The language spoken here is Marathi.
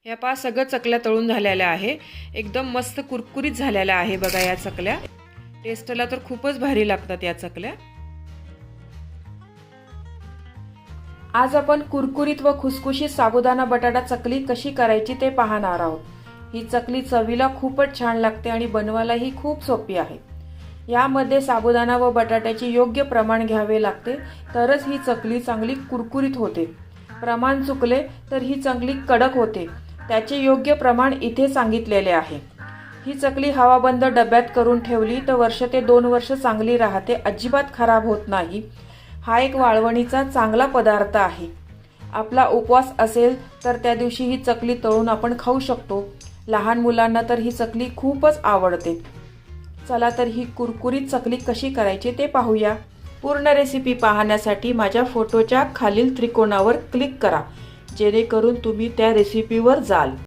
ह्या पहा सगळं चकल्या तळून झालेल्या आहे. एकदम मस्त कुरकुरीत झालेल्या आहे बघा या चकल्या. टेस्टला तर खूपच भारी लागतात या चकल्या. आज आपण कुरकुरीत व खुसखुशीत साबुदाणा बटाटा चकली कशी करायची ते पाहणार आहोत. ही चकली चवीला खूपच छान लागते आणि बनवायलाही खूप सोपी आहे. यामध्ये साबुदाणा व बटाट्याचे योग्य प्रमाण घ्यावे लागते, तरच ही चकली चांगली कुरकुरीत होते. प्रमाण चुकले तर ही चकली कडक होते. त्याचे योग्य प्रमाण इथे सांगितलेले आहे. ही चकली हवाबंद डब्यात करून ठेवली तर वर्ष ते 2 वर्ष चांगली राहते, अजिबात खराब होत नाही. हा एक वाळवणीचा चांगला पदार्थ आहे. आपला उपवास असेल तर त्या दिवशी ही चकली तळून आपण खाऊ शकतो. लहान मुलांना तर ही चकली खूपच आवडते. चला तर ही कुरकुरीत चकली कशी करायची ते पाहूया. पूर्ण रेसिपी पाहण्यासाठी माझ्या फोटोच्या खालील त्रिकोणावर क्लिक करा, जेणेकरून तुम्ही त्या रेसिपीवर जाल.